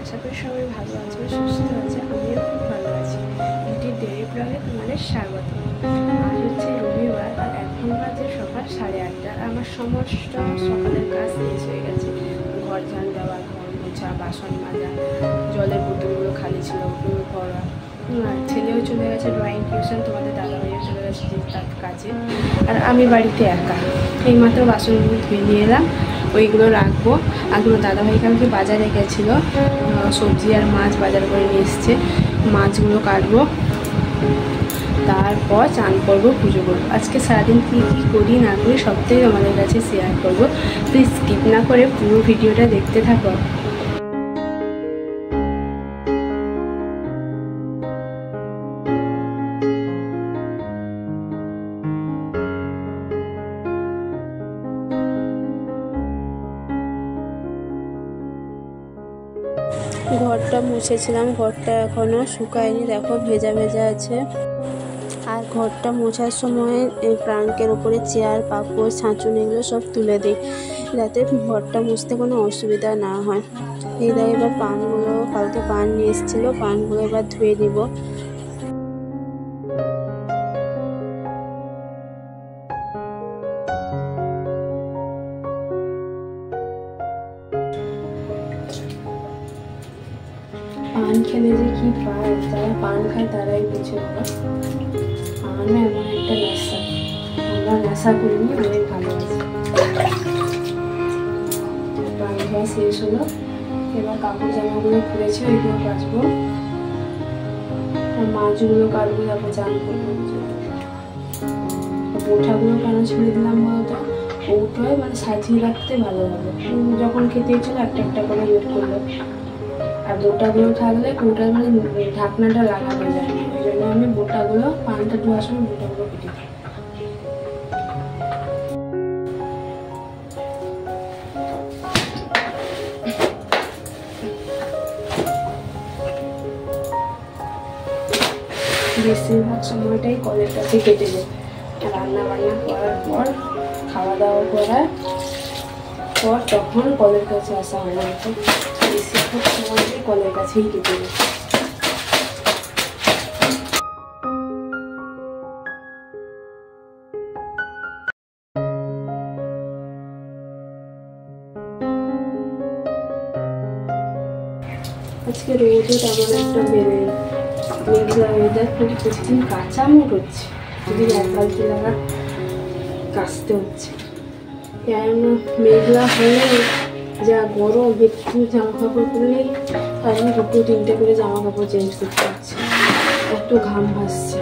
আশা করি সবাই ভালো আছে, সুস্থ আছে। আমিও খুব ভালো আছি। একটি ডেইলি ব্লগে তোমাদের স্বাগত। আজ হচ্ছে রবিবার আর এখন বাজে সকাল 8:30। আমার সমস্ত সকালের কাজ শেষ হয়ে গেছে। ঘর ঝাড় দেওয়া, ঘর মোছা, বাসন মাজা, জলের বোতলগুলো খালি ছিল ওগুলো করা। ছেলেও চলে গেছে ড্রয়িং টিউশন, তোমাদের দাদাভাইও চলে গেছে তার কাছে, আর আমি বাড়িতে একা। এইমাত্র বাসনগুলো ধুয়ে নিয়ে এলাম, ওইগুলো রাখবো। আর তোমার দাদাভাই কালকে বাজারে গেছিলো, সবজি আর মাছ বাজার করে নিয়ে এসছে। মাছগুলো কাটবো, তারপর চান করবো, পুজো করবো। আজকে সারাদিন কী কী করি না করি সবটাই তোমাদের কাছে শেয়ার করবো। প্লিজ স্কিপ না করে পুরো ভিডিওটা দেখতে থাকো। ঘরটা মুছেছিলাম, ঘরটা এখনও শুকায়নি, দেখো ভেজা ভেজা আছে। আর ঘরটা মোছার সময় ট্রাঙ্কের ওপরে চেয়ার, পাপড়, ছাঁচুন এগুলো সব তুলে দিই, যাতে ঘরটা মুছতে কোনো অসুবিধা না হয়। এই দেখো এবার পানগুলো, কালকে পান নিয়ে এসেছিলো, পানগুলো এবার ধুয়ে নিব। পান খেলে যে কি পায়, যারা পান খায় তারাই বুঝে। পান এমন একটা নেশা, আমরা নেশা করিনি, অনেক ভালোবাসি। পান খাওয়া শেষ হলো, এবার কাপড় জামাগুলো খুলেছে, ওইগুলো কাচবো, আর মাছগুলো কাটবো, তারপর চান করবো। বোঠাগুলো কেন ছেড়ে দিলাম বলতো, ওটাই মানে সাজিয়ে রাখতে ভালো লাগে। যখন খেতে ইচ্ছে একটা একটা করে বের করলো, আর বোটাগুলো থাকলে কোটা মানে ঢাকনাটা লাগানো যায় না, ওই জন্য আমি বোটাগুলো পানটা ধোয়ার সময় বোটাগুলো কেটে দিই। বেশিরভাগ সময়টাই কলের কাছে কেটে যায়। রান্না বান্না করার পর, খাওয়া দাওয়া করার পর তখন কলের কাছে আসা হয় না, তো বেশিরভাগ সময়টাই কলের কাছেই কেটে যায়। আজকে রোদও তেমন একটা বেরোয়, মেঘলা ওয়েদার, খুব প্রতিদিন কাঁচামো করছে, যদি এক বালতি লাগা কাচতে হচ্ছে। কেন মেঘলা হলে যা গরম, একটু জামা কাপড় পরলেই তার 2-3টে করে জামা কাপড় চেঞ্জ করতে হচ্ছে, এত ঘাম ভাসছে।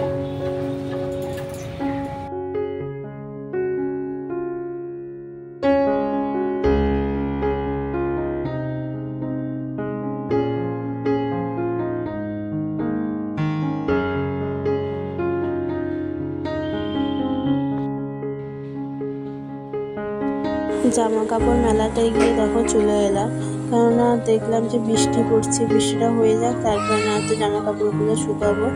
জামা কাপড় মেলাটায় গিয়ে দেখো চলে এলাম, কেননা দেখলাম যে বৃষ্টি পড়ছে, বৃষ্টিটা হয়ে যাক তারপর না তো জামা কাপড়গুলো শুকাবো।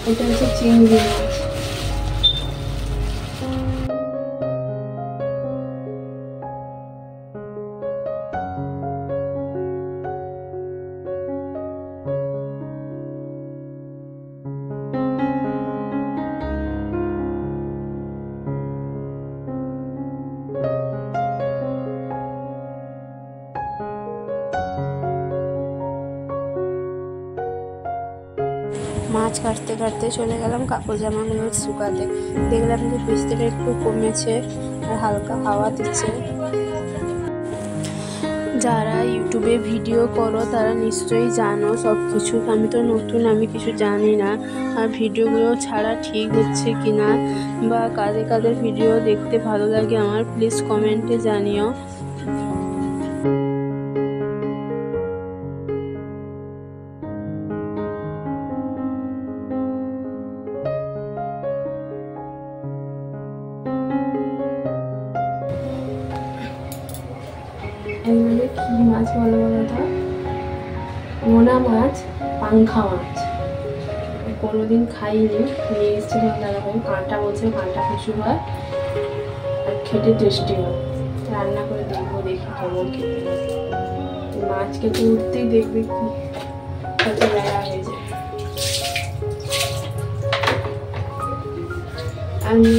এটা হচ্ছে চিংড়ি মাছ। মাছ কাটতে কাটতে চলে গেলাম কাপড় জামাগুলো শুকাতে। দেখলাম যে বৃষ্টিটা একটু কমেছে আর হালকা হাওয়া দিচ্ছে। যারা ইউটিউবে ভিডিও করো তারা নিশ্চয়ই জানো সব কিছু, আমি তো নতুন, আমি কিছু জানি না। আর ভিডিওগুলো ছাড়া ঠিক হচ্ছে কিনা বা কাদের কাদের ভিডিও দেখতে ভালো লাগে আমার প্লিজ কমেন্টে জানিও। এগুলো কি মাছ বলো তো, মোনা মাছ, পাংখা মাছ। কোনোদিন খাইনি, নিয়ে এসেছি তোমার দাদাভাই। কাঁটা বলছে, কাঁটা প্রচুর হয়, আর খেতে টেস্টি হবে। রান্না করে দেখবো, দেখি কেমন খেতে লাগে। মাছ কেটে উঠতেই দেখবে কি কত বেড়া হয়ে যায়। আমি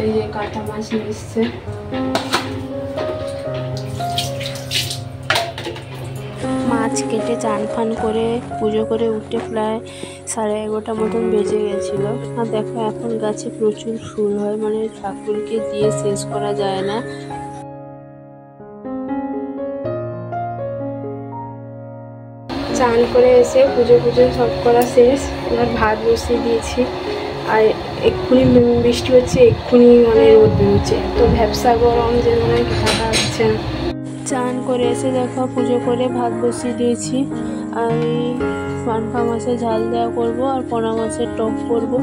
এই যে কাটা মাছ নিয়ে এসছে। মাছ কেটে চান ফান করে পুজো করে উঠে প্রায় 11:30 মতন বেজে গেছিলো। আর দেখো এখন গাছে প্রচুর ফুল হয়, মানে ঠাকুরকে দিয়ে শেষ করা যায় না। চান করে এসে পুজো সব করা শেষ। এবার ভাত বসিয়ে দিয়েছি। আর এক্ষুনি বৃষ্টি হচ্ছে, এক্ষুনি মানে রোদ বেরোচ্ছে। তো ভ্যাপসা গরম যে মনে থাকা হচ্ছে না। চান করে এসে দেখো পুজো করে ভাত বসিয়ে দিয়েছি। আর এই পানপা মাছের ঝাল দেওয়া করবো, আর পোনা মাছের টক করবো।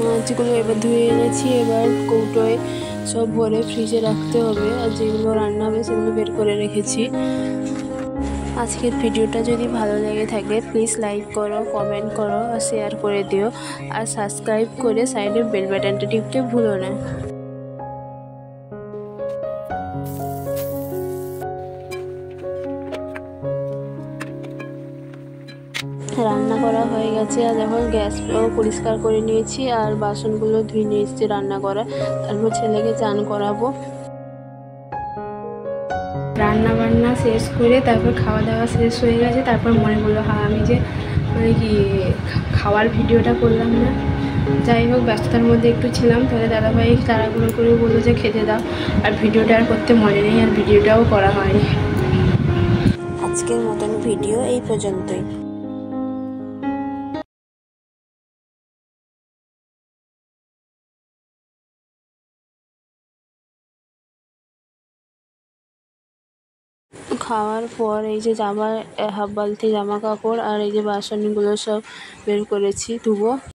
মাছগুলো এবার ধুয়ে এনেছি, এবার কৌটোয় সব ভরে ফ্রিজে রাখতে হবে। আর যেগুলো রান্না হবে সেগুলো বের করে রেখেছি। আজকের ভিডিওটা যদি ভালো লেগে থাকে প্লিজ লাইক করো, কমেন্ট করো আর শেয়ার করে দিও। আর সাবস্ক্রাইব করে সাইডে বেল বাটনটা টিপতে ভুলো না। রান্না করা হয়ে গেছে। আর এখন গ্যাসটাও পরিষ্কার করে নিয়েছি, আর বাসনগুলো ধুয়ে নিয়ে এসেছি রান্না করা। তারপর ছেলেকে চান করাবো। রান্না বান্না শেষ করে তারপর খাওয়া দাওয়া শেষ হয়ে গেছে। তারপর মনে পড়লো আমি যে মানে কি খাওয়ার ভিডিওটা করলাম না। যাই হোক, ব্যস্ততার মধ্যে একটু ছিলাম। তাহলে দাদাভাই তাড়াহুড়ো করে বললো যে খেতে দাও। আর ভিডিওটা আর করতে মনে নেই, আর ভিডিওটাও করা হয়নি। আজকের মতন ভিডিও এই পর্যন্তই। খাওয়ার পর এই যে হাফ বালতি জামা কাপড় আর এই যে বাসনগুলো সব বের করেছি ধুবো।